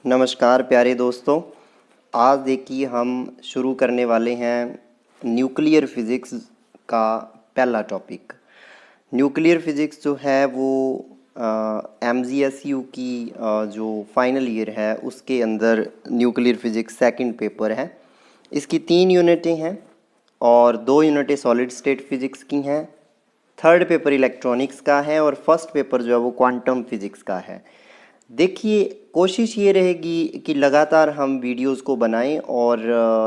नमस्कार प्यारे दोस्तों। आज देखिए हम शुरू करने वाले हैं न्यूक्लियर फिज़िक्स का पहला टॉपिक। न्यूक्लियर फिज़िक्स जो है वो MGSU की जो फाइनल ईयर है उसके अंदर न्यूक्लियर फिज़िक्स सेकंड पेपर है। इसकी 3 यूनिटें हैं और 2 यूनिटें सॉलिड स्टेट फिज़िक्स की हैं। थर्ड पेपर इलेक्ट्रॉनिक्स का है और फर्स्ट पेपर जो है वो क्वांटम फिज़िक्स का है। देखिए, कोशिश ये रहेगी कि लगातार हम वीडियोस को बनाएं और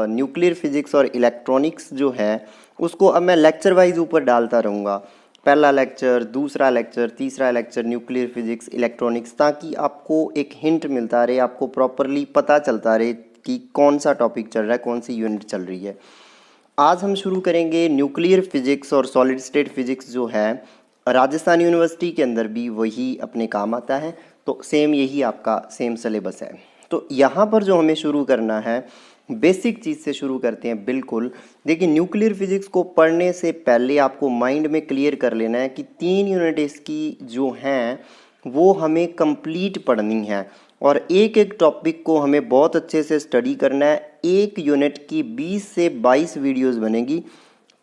न्यूक्लियर फिज़िक्स और इलेक्ट्रॉनिक्स जो है उसको अब मैं लेक्चर वाइज ऊपर डालता रहूँगा। पहला लेक्चर, दूसरा लेक्चर, तीसरा लेक्चर न्यूक्लियर फिज़िक्स इलेक्ट्रॉनिक्स, ताकि आपको एक हिंट मिलता रहे, आपको प्रॉपरली पता चलता रहे कि कौन सा टॉपिक चल रहा है, कौन सी यूनिट चल रही है। आज हम शुरू करेंगे न्यूक्लियर फिज़िक्स और सॉलिड स्टेट फिज़िक्स जो है राजस्थान यूनिवर्सिटी के अंदर भी वही अपने काम आता है, तो सेम यही आपका सेम सिलेबस है। तो यहाँ पर जो हमें शुरू करना है बेसिक चीज़ से शुरू करते हैं। बिल्कुल देखिए, न्यूक्लियर फिज़िक्स को पढ़ने से पहले आपको माइंड में क्लियर कर लेना है कि 3 यूनिट इसकी जो हैं वो हमें कंप्लीट पढ़नी है और एक एक टॉपिक को हमें बहुत अच्छे से स्टडी करना है। एक यूनिट की 20 से 22 वीडियोस बनेगी।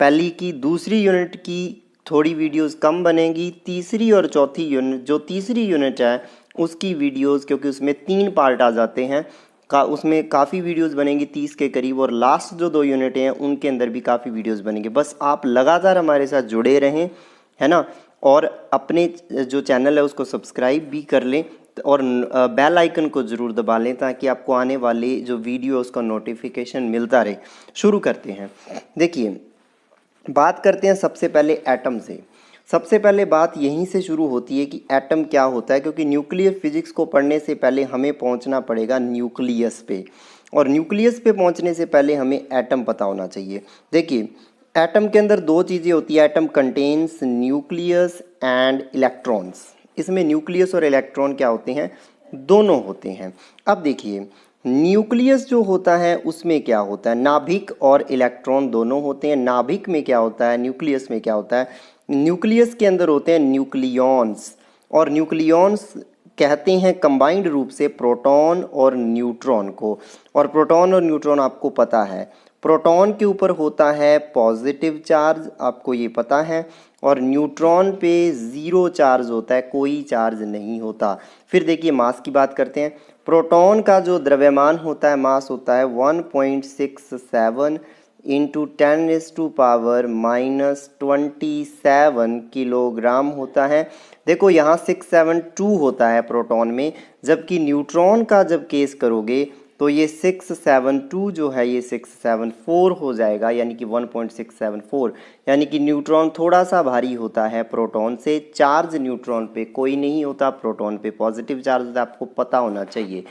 पहली की दूसरी यूनिट की थोड़ी वीडियोस कम बनेगी। तीसरी और चौथी यूनिट, जो तीसरी यूनिट है उसकी वीडियोस, क्योंकि उसमें 3 पार्ट आ जाते हैं उसमें काफ़ी वीडियोस बनेंगी 30 के करीब, और लास्ट जो 2 यूनिटें हैं उनके अंदर भी काफ़ी वीडियोस बनेंगे। बस आप लगातार हमारे साथ जुड़े रहें, है ना, और अपने जो चैनल है उसको सब्सक्राइब भी कर लें और बेल आइकन को ज़रूर दबा लें ताकि आपको आने वाले जो वीडियो उसका नोटिफिकेशन मिलता रहे। शुरू करते हैं। देखिए, बात करते हैं सबसे पहले एटम से। सबसे पहले बात यहीं से शुरू होती है कि एटम क्या होता है, क्योंकि न्यूक्लियर फिजिक्स को पढ़ने से पहले हमें पहुंचना पड़ेगा न्यूक्लियस पे, और न्यूक्लियस पे पहुंचने से पहले हमें एटम पता होना चाहिए। देखिए, एटम के अंदर 2 चीज़ें होती है। Atom contains nucleus and electrons. इसमें न्यूक्लियस और इलेक्ट्रॉन क्या होते हैं? दोनों होते हैं। अब देखिए, न्यूक्लियस जो होता है उसमें क्या होता है? नाभिक और इलेक्ट्रॉन दोनों होते हैं। नाभिक में क्या होता है, न्यूक्लियस में क्या होता है? न्यूक्लियस के अंदर होते हैं न्यूक्लियॉन्स, और न्यूक्लियॉन्स कहते हैं कंबाइंड रूप से प्रोटॉन और न्यूट्रॉन को। और प्रोटॉन और न्यूट्रॉन आपको पता है, प्रोटॉन के ऊपर होता है पॉजिटिव चार्ज, आपको ये पता है, और न्यूट्रॉन पे 0 चार्ज होता है, कोई चार्ज नहीं होता। फिर देखिए, मास की बात करते हैं। प्रोटॉन का जो द्रव्यमान होता है, मास होता है 1.67 इंटू 10⁻⁻27 किलोग्राम होता है। देखो, यहाँ 672 होता है प्रोटॉन में, जबकि न्यूट्रॉन का जब केस करोगे तो ये 672 जो है ये 674 हो जाएगा, यानी कि 1.674। यानी कि न्यूट्रॉन थोड़ा सा भारी होता है प्रोटॉन से। चार्ज न्यूट्रॉन पे कोई नहीं होता, प्रोटॉन पे पॉजिटिव चार्ज होता है, आपको पता होना चाहिए।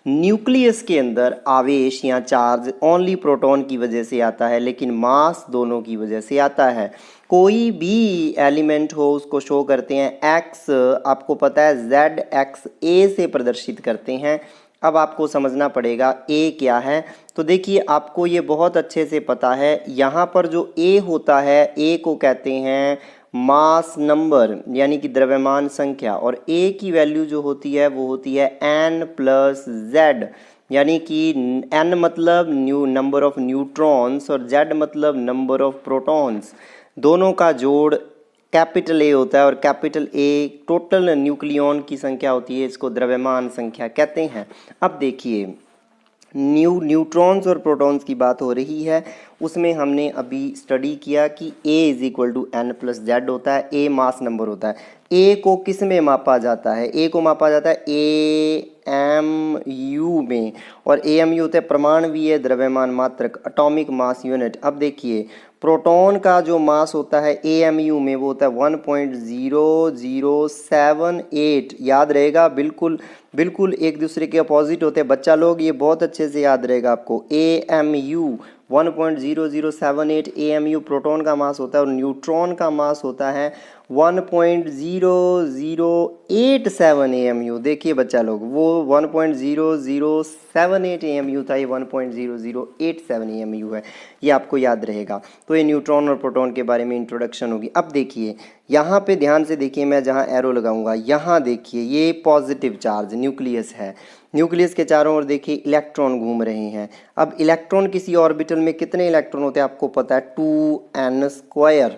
न्यूक्लियस के अंदर आवेश या चार्ज ओनली प्रोटॉन की वजह से आता है, लेकिन मास दोनों की वजह से आता है। कोई भी एलिमेंट हो उसको शो करते हैं एक्स, आपको पता है जेड एक्स ए से प्रदर्शित करते हैं। अब आपको समझना पड़ेगा ए क्या है। तो देखिए, आपको ये बहुत अच्छे से पता है, यहाँ पर जो ए होता है, ए को कहते हैं मास नंबर, यानी कि द्रव्यमान संख्या, और ए की वैल्यू जो होती है वो होती है n+z, यानी कि n मतलब नंबर ऑफ न्यूट्रॉन्स और z मतलब नंबर ऑफ प्रोटॉन्स। दोनों का जोड़ कैपिटल ए होता है, और कैपिटल ए टोटल न्यूक्लियॉन की संख्या होती है, इसको द्रव्यमान संख्या कहते हैं। अब देखिए, न्यूट्रॉन्स और प्रोटॉन्स की बात हो रही है, उसमें हमने अभी स्टडी किया कि A=n+z होता है। ए मास नंबर होता है। ए को किस में मापा जाता है? ए को मापा जाता है AMU में, और AMU होता है परमाणुवीय द्रव्यमान मात्रक, एटॉमिक मास यूनिट। अब देखिए, प्रोटॉन का जो मास होता है AMU में वो होता है 1.0078। याद रहेगा, बिल्कुल बिल्कुल एक दूसरे के अपोजिट होते हैं बच्चा लोग, ये बहुत अच्छे से याद रहेगा आपको। AMU 1.0078 AMU प्रोटॉन का मास होता है, और न्यूट्रॉन का मास होता है 1.0087 AMU। देखिए बच्चा लोग, वो 1.0078 AMU था, ये 1.0087 AMU है, ये आपको याद रहेगा। तो ये न्यूट्रॉन और प्रोटॉन के बारे में इंट्रोडक्शन होगी। अब देखिए यहाँ पे ध्यान से देखिए, मैं जहाँ एरो लगाऊंगा यहाँ देखिए ये पॉजिटिव चार्ज न्यूक्लियस है। न्यूक्लियस के चारों ओर देखिए इलेक्ट्रॉन घूम रहे हैं। अब इलेक्ट्रॉन किसी ऑर्बिटल में कितने इलेक्ट्रॉन होते हैं आपको पता है, 2n²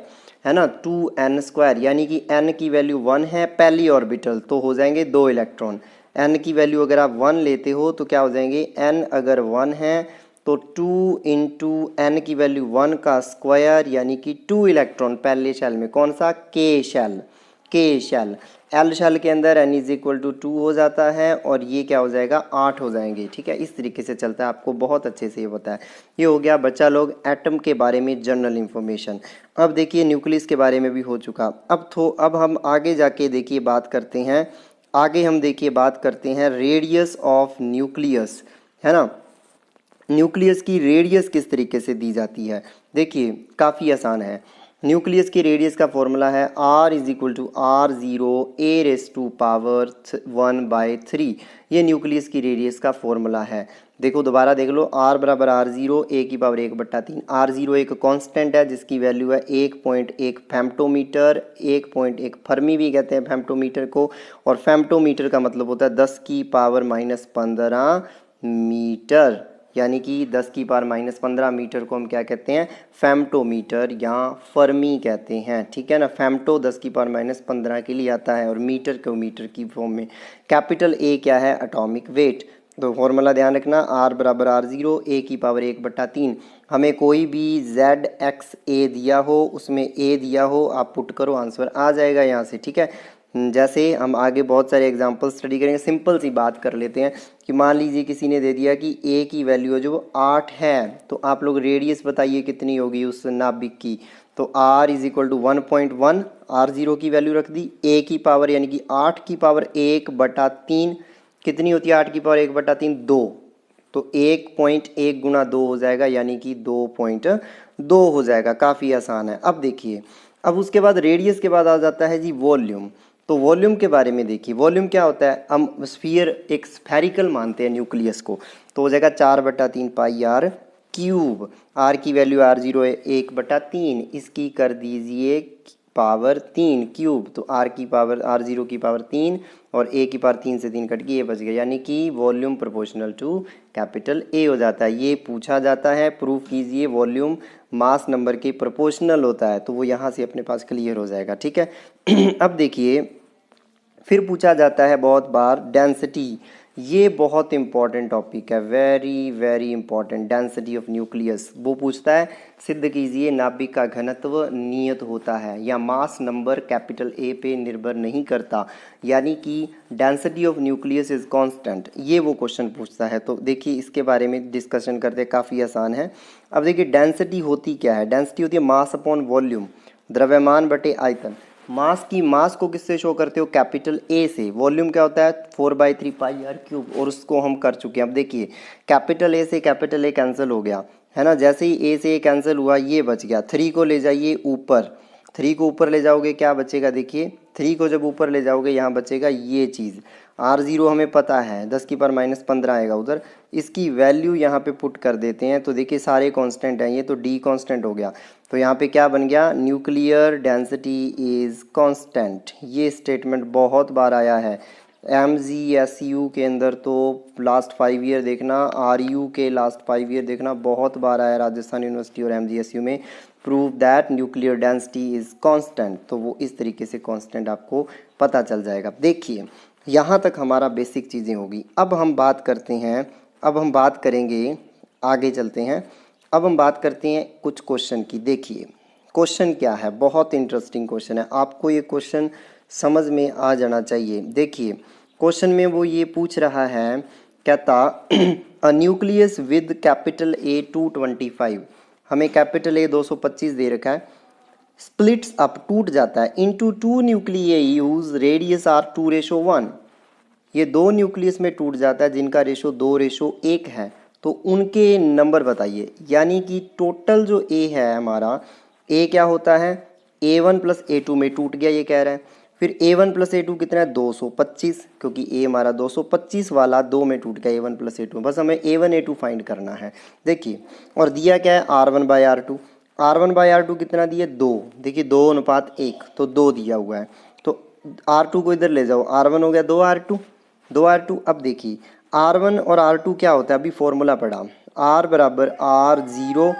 है ना, 2n², यानी कि n की वैल्यू 1 है पहली ऑर्बिटल, तो हो जाएंगे 2 इलेक्ट्रॉन। n की वैल्यू अगर आप 1 लेते हो तो क्या हो जाएंगे, n अगर 1 है तो 2 इंटू n की वैल्यू 1 का स्क्वायर, यानी कि 2 इलेक्ट्रॉन पहले शेल में। कौन सा, k shell, k shell. l shell के अंदर n इज इक्वल टू 2 हो जाता है और ये क्या हो जाएगा, 8 हो जाएंगे। ठीक है, इस तरीके से चलता है, आपको बहुत अच्छे से ये पता है। ये हो गया बच्चा लोग एटम के बारे में जनरल इंफॉर्मेशन। अब देखिए न्यूक्लियस के बारे में भी हो चुका। अब हम आगे जाके देखिए बात करते हैं, आगे हम देखिए बात करते हैं रेडियस ऑफ न्यूक्लियस, है ना। न्यूक्लियस की रेडियस किस तरीके से दी जाती है, देखिए काफ़ी आसान है। न्यूक्लियस की रेडियस का फॉर्मूला है r is equal to r0a⁻1/3। ये न्यूक्लियस की रेडियस का फॉर्मूला है। देखो दोबारा देख लो, r बराबर r0 a⁻1/3। r0 एक कांस्टेंट है जिसकी वैल्यू है 1.1 फेम्टोमीटर, 1.1 फर्मी भी कहते हैं फेम्टोमीटर को, और फेम्टोमीटर का मतलब होता है 10⁻⁻15 मीटर, यानी कि 10⁻⁻15 मीटर को हम क्या कहते हैं, फेम्टोमीटर या फर्मी कहते हैं। ठीक है ना, फेम्टो 10⁻⁻15 के लिए आता है और मीटर को मीटर की फॉर्म में। कैपिटल ए क्या है, एटॉमिक वेट। तो फॉर्मूला ध्यान रखना, r बराबर r0 a⁻1/3। हमें कोई भी ZXA दिया हो, उसमें a दिया हो, आप पुट करो आंसर आ जाएगा यहाँ से। ठीक है, जैसे हम आगे बहुत सारे एग्जाम्पल स्टडी करेंगे, सिंपल सी बात कर लेते हैं कि मान लीजिए किसी ने दे दिया कि a की वैल्यू जो 8 है, तो आप लोग रेडियस बताइए कितनी होगी उस नाभिक की। तो r is equal to 1.1, r0 की वैल्यू रख दी, a की पावर यानी कि 8 की पावर 1/3 कितनी होती है, 8 की पावर 1/3 2, तो 1.1 गुना 2 हो जाएगा, यानी कि 2.2 हो जाएगा। काफ़ी आसान है। अब देखिए, अब उसके बाद रेडियस के बाद आ जाता है जी वॉल्यूम। तो वॉल्यूम के बारे में देखिए, वॉल्यूम क्या होता है, हम स्फीयर एक स्फेरिकल मानते हैं न्यूक्लियस को, तो हो जाएगा 4/3 पाई r क्यूब। r की वैल्यू r0 है 1/3, इसकी कर दीजिए पावर 3 क्यूब, तो r की पावर r0 की पावर 3 और a की पावर 3 से 3 कट के ये बच गया, यानी कि volume proportional to capital A हो जाता है। ये पूछा जाता है, प्रूफ कीजिए वॉल्यूम मास नंबर के प्रोपोर्शनल होता है, तो वो यहाँ से अपने पास क्लियर हो जाएगा। ठीक है अब देखिए, फिर पूछा जाता है बहुत बार डेंसिटी। ये बहुत इंपॉर्टेंट टॉपिक है, very very important, density of nucleus. वो पूछता है सिद्ध कीजिए नाभिक का घनत्व नियत होता है या मास नंबर कैपिटल A पे निर्भर नहीं करता, यानी कि density of nucleus is constant, ये वो क्वेश्चन पूछता है। तो देखिए इसके बारे में डिस्कशन करते, काफ़ी आसान है। अब देखिए डेंसिटी होती क्या है, डेंसिटी होती है मास अपॉन वॉल्यूम, द्रव्यमान बटे आयतन। मास को किससे शो करते हो, कैपिटल A से। वॉल्यूम क्या होता है, 4/3 पाई r क्यूब, और उसको हम कर चुके हैं। अब देखिए कैपिटल A से कैपिटल A कैंसिल हो गया, है ना। जैसे ही A से A कैंसिल हुआ, ये बच गया। 3 को ले जाइए ऊपर, 3 को ऊपर ले जाओगे क्या बचेगा, देखिए 3 को जब ऊपर ले जाओगे यहाँ बचेगा ये चीज़। r0 हमें पता है 10⁻⁻15 आएगा उधर, इसकी वैल्यू यहाँ पे पुट कर देते हैं, तो देखिए सारे कांस्टेंट हैं, ये तो d कांस्टेंट हो गया, तो यहाँ पे क्या बन गया, न्यूक्लियर डेंसिटी इज कांस्टेंट। ये स्टेटमेंट बहुत बार आया है MGSU के अंदर, तो लास्ट 5 ईयर देखना, RU के लास्ट 5 ईयर देखना, बहुत बार आया राजस्थान यूनिवर्सिटी और MGSU में, prove that nuclear density is constant. तो वो इस तरीके से कांस्टेंट आपको पता चल जाएगा। देखिए यहाँ तक हमारा बेसिक चीज़ें होगी। अब हम बात करते हैं, अब हम बात करेंगे, आगे चलते हैं। अब हम बात करते हैं कुछ क्वेश्चन की। देखिए क्वेश्चन क्या है, बहुत इंटरेस्टिंग क्वेश्चन है, आपको ये क्वेश्चन समझ में आ जाना चाहिए। देखिए क्वेश्चन में वो ये पूछ रहा है, कहता a nucleus with capital A 225, हमें कैपिटल A 225 दे रखा है, स्प्लिट्स अप टूट जाता है इनटू 2 न्यूक्लियई हुज रेडियस आर 2:1। ये 2 न्यूक्लियस में टूट जाता है जिनका रेशो 2:1 है, तो उनके नंबर बताइए। यानी कि टोटल जो A है हमारा, A क्या होता है, A1 प्लस A2 में टूट गया ये कह रहा है। फिर A1 प्लस A2 कितना है 225, क्योंकि A हमारा 225 वाला 2 में टूट गया A1 प्लस A2। बस हमें A1 A2 फाइंड करना है। देखिए और दिया क्या है R1 by R2। R1 by R2 कितना दिया 2, देखिए 2:1 तो 2 दिया हुआ है। तो R2 को इधर ले जाओ, R1 हो गया 2R2। अब देखिए R1 और R2 क्या होता है, अभी फॉर्मूला पढ़ा, R बराबर R0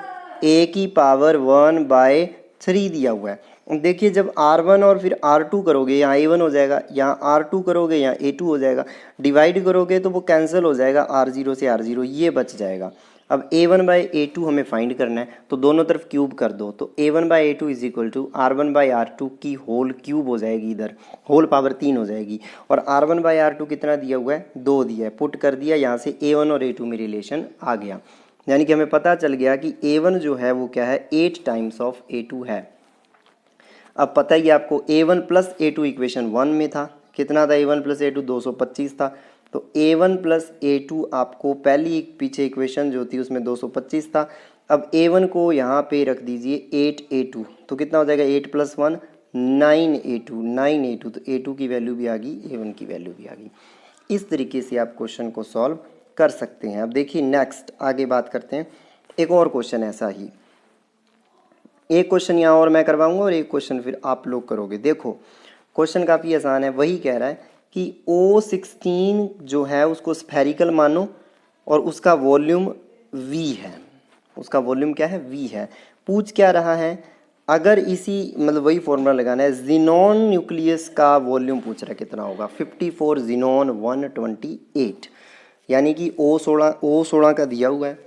A की पावर 1/3 दिया हुआ है। देखिए जब R1 और फिर R2 करोगे यहाँ A1 हो जाएगा, यहाँ R2 करोगे यहाँ A2 हो जाएगा, डिवाइड करोगे तो वो कैंसिल हो जाएगा, R0 से R0 ये बच जाएगा। अब A1/A2 हमें फाइंड करना है, तो दोनों तरफ क्यूब कर दो, तो A1/A2 is equal to R1/R2 की होल क्यूब हो जाएगी, इधर होल पावर 3 हो जाएगी। और R1/R2 कितना दिया हुआ है 2 दिया है, पुट कर दिया, यहाँ से A1 और A2 में रिलेशन आ गया। यानी कि हमें पता चल गया कि A1 जो है वो क्या है 8 टाइम्स ऑफ A2 है। अब पता ही आपको A1 प्लस A2 इक्वेशन 1 में था, कितना था A1 प्लस A2 225 था। तो A1 प्लस A2 आपको पहली पीछे इक्वेशन जो थी उसमें 225 था। अब A1 को यहाँ पे रख दीजिए 8A2, तो कितना हो जाएगा 8 प्लस 1 9A2 तो A2 की वैल्यू भी आ गई, A1 की वैल्यू भी आ गई। इस तरीके से आप क्वेश्चन को सॉल्व कर सकते हैं। अब देखिए नेक्स्ट आगे बात करते हैं, एक और क्वेश्चन ऐसा ही, एक क्वेश्चन यहाँ और मैं करवाऊंगा और एक क्वेश्चन फिर आप लोग करोगे। देखो क्वेश्चन काफ़ी आसान है, वही कह रहा है कि O16 जो है उसको स्फेरिकल मानो और उसका वॉल्यूम V है, उसका वॉल्यूम क्या है V है। पूछ क्या रहा है, अगर इसी मतलब वही फॉर्मूला लगाना है, जिनॉन न्यूक्लियस का वॉल्यूम पूछ रहा है कितना होगा 54 जिनॉन 128, यानी कि O16 का दिया हुआ है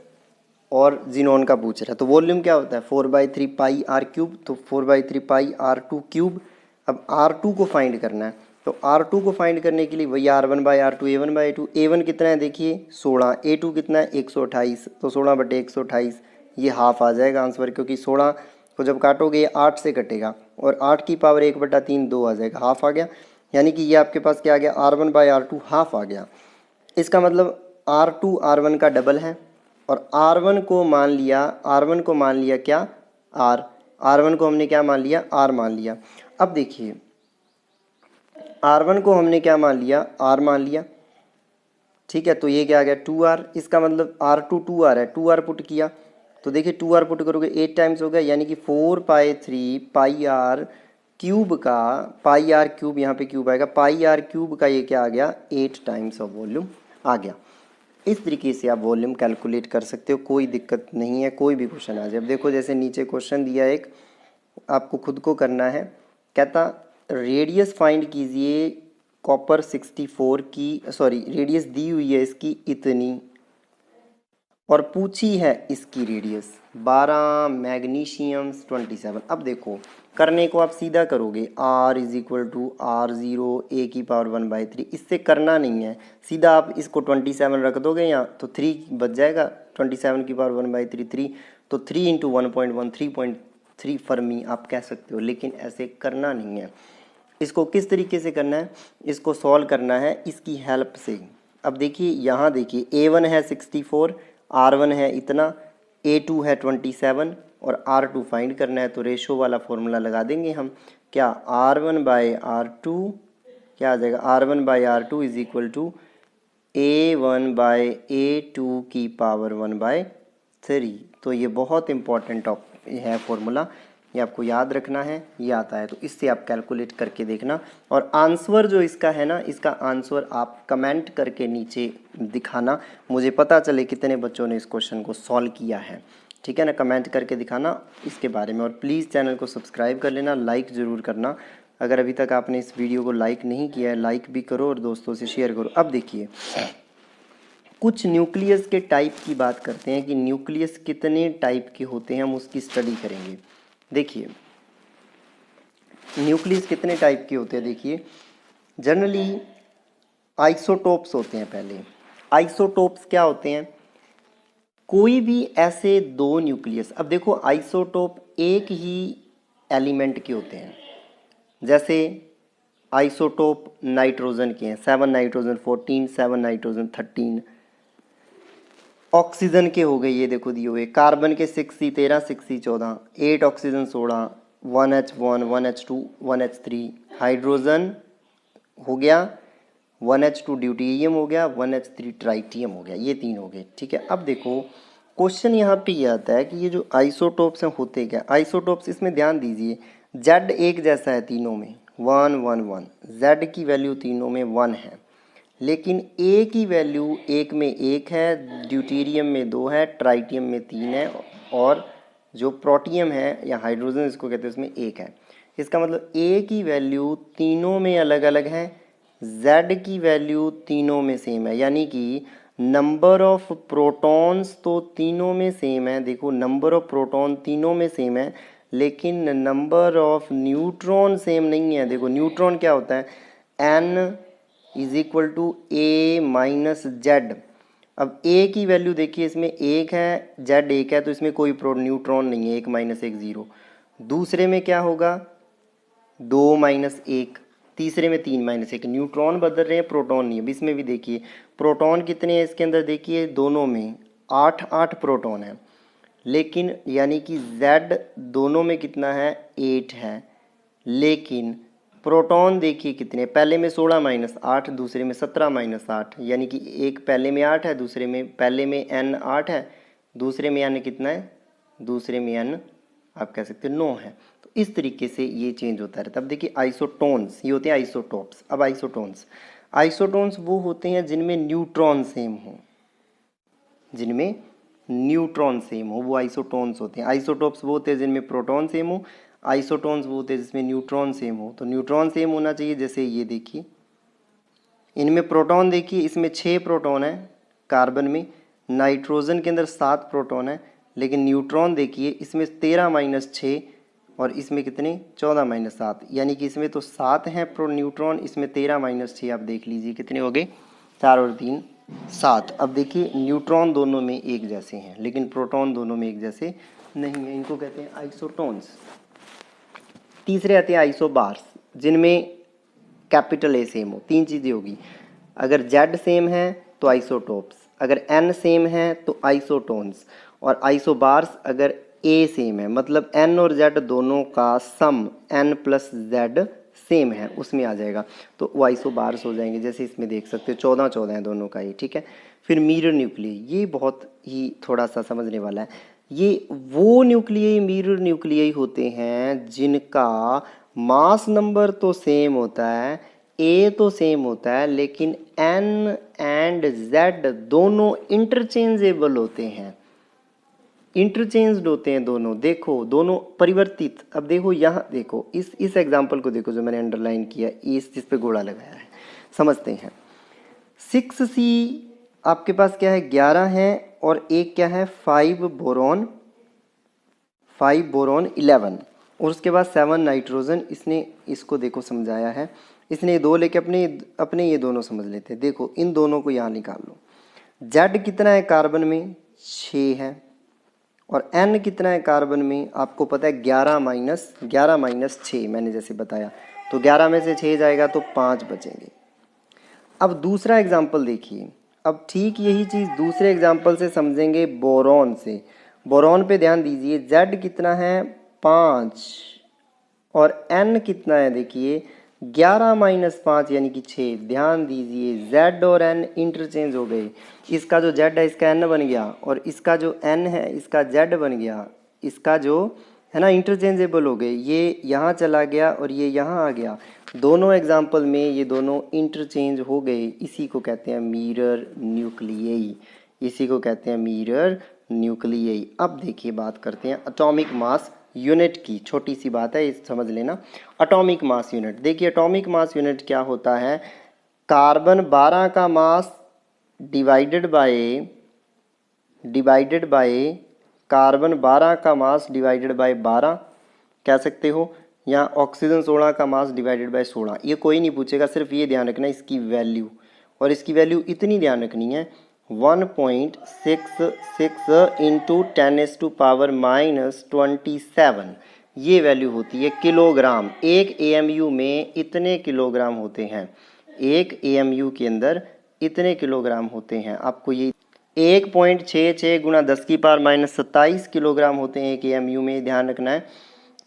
और जिनॉन का पूछ रहा है, तो वॉल्यूम क्या होता है 4/3 पाई R क्यूब, तो 4/3 पाई R2 क्यूब। अब R2 को फाइंड करना है, तो R2 को फाइंड करने के लिए वही R1/R2 A1/A2। A1 कितना है देखिए 16, A2 कितना है 128, तो 16/128 ये हाफ आ जाएगा आंसर, क्योंकि 16 को जब काटोगे 8 से कटेगा और 8 की पावर 1/3 2 आ जाएगा, हाफ आ गया। यानी कि ये आपके पास क्या आ गया R1/R2 हाफ आ गया। इसका मतलब R2 R1 का डबल है और R1 को मान लिया क्या R1 को हमने क्या मान लिया R मान लिया। अब देखिए R1 को हमने क्या मान लिया R मान लिया, ठीक है, तो ये क्या आ गया 2R। इसका मतलब R2 2R है, 2R पुट किया, तो देखिए 2R पुट करोगे 8 टाइम्स हो गया, यानी कि 4/3 पाई R क्यूब का, पाई R क्यूब यहाँ पे क्यूब आएगा, पाई R क्यूब का ये क्या आ गया 8 टाइम्स ऑफ वॉल्यूम आ गया। इस तरीके से आप वॉल्यूम कैलकुलेट कर सकते हो, कोई दिक्कत नहीं है, कोई भी क्वेश्चन आ जाए। अब देखो जैसे नीचे क्वेश्चन दिया एक, आपको खुद को करना है, कहता रेडियस फाइंड कीजिए कॉपर 64 की, सॉरी रेडियस दी हुई है इसकी इतनी और पूछी है इसकी रेडियस 12, मैग्नीशियम 27। अब देखो करने को आप सीधा करोगे R is equal to R0 A की पावर 1/3, इससे करना नहीं है, सीधा आप इसको 27 रख दोगे यहाँ, तो 3 बच जाएगा, 27 की पावर 1/3 3, तो 3 इंटू 1.1 3.3 फर्मी आप कह सकते हो, लेकिन ऐसे करना नहीं है। इसको किस तरीके से करना है, इसको सॉल्व करना है इसकी हेल्प से। अब देखिए यहाँ देखिए A1 है 64, R1 है इतना, A2 है 27 और R2 फाइंड करना है, तो रेशो वाला फॉर्मूला लगा देंगे हम, क्या R1/R2 क्या आ जाएगा R1/R2 is equal to A1/A2 की पावर 1/3। तो ये बहुत इंपॉर्टेंट है फॉर्मूला, ये आपको याद रखना है, ये आता है, तो इससे आप कैलकुलेट करके देखना। और आंसर जो इसका है ना, इसका आंसर आप कमेंट करके नीचे दिखाना, मुझे पता चले कितने बच्चों ने इस क्वेश्चन को सॉल्व किया है, ठीक है ना, कमेंट करके दिखाना इसके बारे में। और प्लीज़ चैनल को सब्सक्राइब कर लेना, लाइक ज़रूर करना, अगर अभी तक आपने इस वीडियो को लाइक नहीं किया है लाइक भी करो और दोस्तों से शेयर करो। अब देखिए कुछ न्यूक्लियस के टाइप की बात करते हैं कि न्यूक्लियस कितने टाइप के होते हैं, हम उसकी स्टडी करेंगे। देखिए न्यूक्लियस कितने टाइप के होते हैं, देखिए जनरली आइसोटोप्स होते हैं। पहले आइसोटोप्स क्या होते हैं, कोई भी ऐसे दो न्यूक्लियस, अब देखो आइसोटोप एक ही एलिमेंट के होते हैं, जैसे आइसोटोप नाइट्रोजन के हैं 7 नाइट्रोजन 14, 7 नाइट्रोजन 13, ऑक्सीजन के हो गए ये देखो दिए हुए, कार्बन के 6C13 6C14, 8 oxygen 16, 1H1 1H2 1H3 hydrogen हो गया, 1H2 ड्यूटेरियम हो गया, 1H3 ट्राइटियम हो गया, ये 3 हो गए। ठीक है, अब देखो क्वेश्चन यहाँ पे ये आता है कि ये जो आइसोटोप्स हैं होते क्या। आइसोटोप्स, इसमें ध्यान दीजिए, Z एक जैसा है तीनों में, 1 1 1, Z की वैल्यू तीनों में 1 है, लेकिन A की वैल्यू एक में 1 है, ड्यूटेरियम में 2 है, ट्राइटियम में 3 है, और जो प्रोटियम है या हाइड्रोजन इसको कहते हैं उसमें 1 है। इसका मतलब A की वैल्यू तीनों में अलग अलग है, Z की वैल्यू तीनों में सेम है, यानी कि नंबर ऑफ प्रोटॉन्स तो तीनों में सेम है। देखो नंबर ऑफ प्रोटॉन तीनों में सेम है, लेकिन नंबर ऑफ न्यूट्रॉन सेम नहीं है। देखो न्यूट्रॉन क्या होता है, N is equal to A minus Z. अब A की वैल्यू देखिए, इसमें 1 है, Z 1 है, तो इसमें कोई न्यूट्रॉन नहीं है, 1 माइनस 1 0। दूसरे में क्या होगा, 2 माइनस 1, तीसरे में 3 माइनस 1, न्यूट्रॉन बदल रहे हैं, प्रोटॉन नहीं है। अब इसमें भी देखिए प्रोटॉन कितने हैं इसके अंदर, देखिए दोनों में 8 8 प्रोटॉन है, लेकिन यानी कि Z दोनों में कितना है, 8 है, लेकिन प्रोटॉन देखिए कितने, पहले में 16 माइनस 8, दूसरे में 17 माइनस 8, यानी कि एक पहले में 8 है, दूसरे में, पहले में n 8 है, दूसरे में n कितना है, दूसरे में n आप कह सकते हो 9 है। तो इस तरीके से ये चेंज होता रहता है। अब देखिए आइसोटोन्स, ये होते हैं आइसोटोप्स। अब आइसोटोन्स, आइसोटोन्स वो होते हैं जिनमें न्यूट्रॉन सेम हो, जिनमें न्यूट्रॉन सेम हो, वो आइसोटोन्स होते हैं। आइसोटोप्स वो होते हैं जिनमें प्रोटॉन सेम हो, आइसोटोन्स वो होते हैं जिसमें न्यूट्रॉन सेम हो। तो न्यूट्रॉन सेम होना चाहिए, जैसे ये देखिए इनमें प्रोटॉन देखिए, इसमें 6 प्रोटॉन है कार्बन में, नाइट्रोजन के अंदर 7 प्रोटॉन है, लेकिन न्यूट्रॉन देखिए इसमें 13 माइनस 6 और इसमें कितने 14 माइनस 7, यानी कि इसमें तो 7 हैं प्रो न्यूट्रॉन, इसमें 13 माइनस 6 आप देख लीजिए कितने हो गए, 4 और 3 7। अब देखिए न्यूट्रॉन दोनों में एक जैसे हैं, लेकिन प्रोटॉन दोनों में एक जैसे नहीं है, इनको कहते हैं आइसोटोन्स। तीसरे आते हैं आइसोबार्स, जिनमें कैपिटल ए सेम हो। 3 चीज़ें होगी, अगर Z सेम है तो आइसोटोप्स, अगर N सेम है तो आइसोटोन्स, और आइसोबार्स अगर A सेम है, मतलब N और Z दोनों का सम N प्लस Z सेम है, उसमें आ जाएगा, तो वो आइसोबार्स हो जाएंगे। जैसे इसमें देख सकते हो 14 14 है दोनों का ही। ठीक है, फिर मिरर न्यूक्लियई, ये बहुत ही थोड़ा सा समझने वाला है। ये वो न्यूक्लियई, मिरर न्यूक्लियई होते हैं जिनका मास नंबर तो सेम होता है, A तो सेम होता है, लेकिन N एंड Z दोनों इंटरचेंजेबल होते हैं, इंटरचेंज्ड होते हैं दोनों। देखो दोनों परिवर्तित। अब देखो यहाँ देखो, इस एग्जांपल को देखो जो मैंने अंडरलाइन किया, इस जिस पे घोड़ा लगाया है, समझते हैं। 6C आपके पास क्या है, 11 है, और एक क्या है 5 बोरॉन 11, और उसके बाद 7 नाइट्रोजन। इसने इसको देखो समझाया है, इसने ये 2 लेके अपने ये दोनों समझ लेते हैं। देखो इन दोनों को यहाँ निकाल लो, Z कितना है कार्बन में 6 है, और N कितना है कार्बन में आपको पता है 11 माइनस 6, मैंने जैसे बताया, तो 11 में से 6 जाएगा तो 5 बचेंगे। अब दूसरा एग्जाम्पल देखिए, अब ठीक यही चीज़ दूसरे एग्जाम्पल से समझेंगे बोरॉन से। बोरॉन पे ध्यान दीजिए, Z कितना है 5, और N कितना है देखिए 11 माइनस 5 यानी कि 6। ध्यान दीजिए Z और N इंटरचेंज हो गए, इसका जो Z है इसका N बन गया, और इसका जो N है इसका Z बन गया, इसका जो है ना इंटरचेंजेबल हो गए, ये यहाँ चला गया और ये यहाँ आ गया। दोनों एग्जाम्पल में ये दोनों इंटरचेंज हो गए, इसी को कहते हैं मिरर न्यूक्लियई, इसी को कहते हैं मिरर न्यूक्लियई। अब देखिए बात करते हैं एटॉमिक मास यूनिट की, छोटी सी बात है इस समझ लेना। एटॉमिक मास यूनिट, देखिए एटॉमिक मास यूनिट क्या होता है, कार्बन 12 का मास डिवाइडेड बाय कार्बन 12 का मास डिवाइडेड बाय 12 कह सकते हो, या ऑक्सीजन 16 का मास डिवाइडेड बाय 16। ये कोई नहीं पूछेगा, सिर्फ ये ध्यान रखना इसकी वैल्यू, और इसकी वैल्यू इतनी ध्यान रखनी है 1.66 इंटू 10⁻⁻27, ये वैल्यू होती है किलोग्राम। एक AMU में इतने किलोग्राम होते हैं, एक AMU के अंदर इतने किलोग्राम होते हैं। आपको ये 1.66 गुणा 10⁻⁻27 किलोग्राम होते हैं एक AMU में, ध्यान रखना है।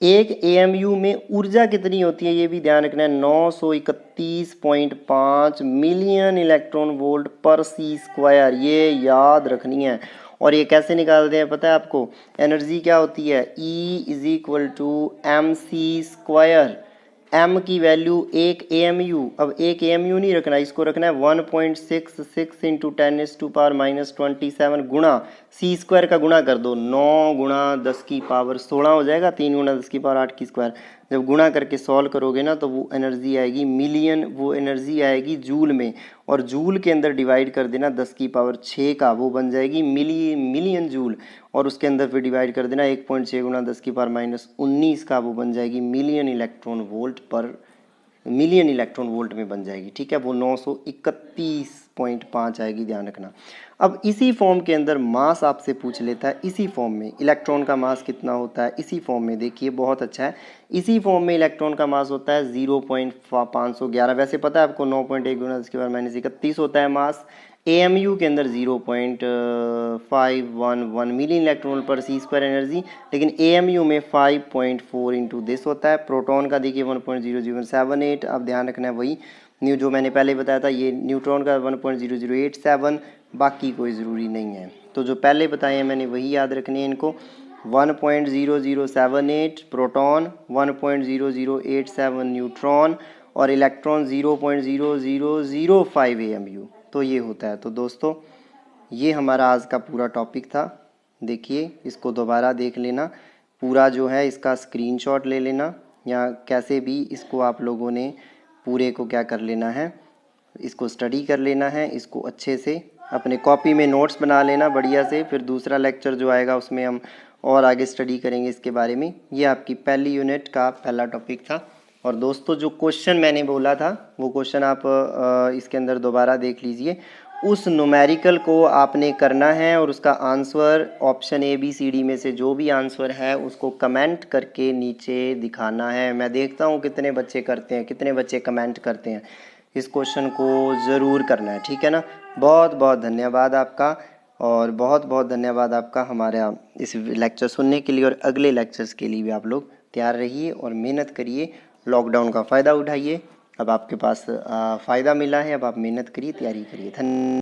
एक AMU में ऊर्जा कितनी होती है ये भी ध्यान रखना है, 931.5 मिलियन इलेक्ट्रॉन वोल्ट पर C², ये याद रखनी है। और ये कैसे निकालते हैं पता है आपको, एनर्जी क्या होती है, E = mc²। m की वैल्यू एक AMU, अब एक AMU नहीं रखना, इसको रखना है 1.66 इंटू 10⁻⁻27 गुणा C² का गुणा कर दो, 9 गुणा 10⁻16 हो जाएगा, 3 गुणा 10⁻8 की स्क्वायर। जब गुणा करके सॉल्व करोगे ना तो वो एनर्जी आएगी मिलियन, वो एनर्जी आएगी जूल में, और जूल के अंदर डिवाइड कर देना 10⁻6 का, वो बन जाएगी मिलियन जूल, और उसके अंदर फिर डिवाइड कर देना 1.6 गुणा 10⁻⁻19 का, वो बन जाएगी मिलियन इलेक्ट्रॉन वोल्ट पर मिलियन इलेक्ट्रॉन वोल्ट में बन जाएगी। ठीक है, वो 931.5 आएगी, ध्यान रखना। अब इसी फॉर्म के अंदर मास आपसे पूछ लेता है, इसी फॉर्म में इलेक्ट्रॉन का मास कितना होता है, इसी फॉर्म में देखिए बहुत अच्छा है, इसी फॉर्म में इलेक्ट्रॉन का मास होता है 0.511। वैसे पता है आपको 9.1 गुणा 10⁻31 होता है मास। AMU के अंदर 0.511 मिलियन इलेक्ट्रॉन पर C² एनर्जी, लेकिन AMU में 5.4 इंटू दिस होता है। प्रोटॉन का देखिए 1.0078, अब ध्यान रखना है वही न्यू जो मैंने पहले बताया था, ये न्यूट्रॉन का 1.0087, बाकी कोई ज़रूरी नहीं है। तो जो पहले बताए हैं मैंने वही याद रखने हैं इनको, 1.0078 प्रोटॉन, 1.0087 न्यूट्रॉन, और इलेक्ट्रॉन 0.0005 AMU। तो ये होता है। तो दोस्तों ये हमारा आज का पूरा टॉपिक था। देखिए इसको दोबारा देख लेना, पूरा जो है इसका स्क्रीनशॉट ले लेना, या कैसे भी इसको आप लोगों ने पूरे को क्या कर लेना है, इसको स्टडी कर लेना है, इसको अच्छे से अपने कॉपी में नोट्स बना लेना बढ़िया से। फिर दूसरा लेक्चर जो आएगा उसमें हम और आगे स्टडी करेंगे इसके बारे में। ये आपकी पहली यूनिट का पहला टॉपिक था। और दोस्तों जो क्वेश्चन मैंने बोला था वो क्वेश्चन आप इसके अंदर दोबारा देख लीजिए, उस न्यूमेरिकल को आपने करना है, और उसका आंसर ऑप्शन ABCD में से जो भी आंसर है उसको कमेंट करके नीचे दिखाना है। मैं देखता हूँ कितने बच्चे करते हैं, कितने बच्चे कमेंट करते हैं। इस क्वेश्चन को ज़रूर करना है, ठीक है ना। बहुत बहुत धन्यवाद आपका, और बहुत बहुत धन्यवाद आपका हमारे इस लेक्चर सुनने के लिए, और अगले लेक्चर्स के लिए भी आप लोग तैयार रहिए और मेहनत करिए, लॉकडाउन का फ़ायदा उठाइए। अब आपके पास फ़ायदा मिला है, अब आप मेहनत करिए, तैयारी करिए। धन्यवाद।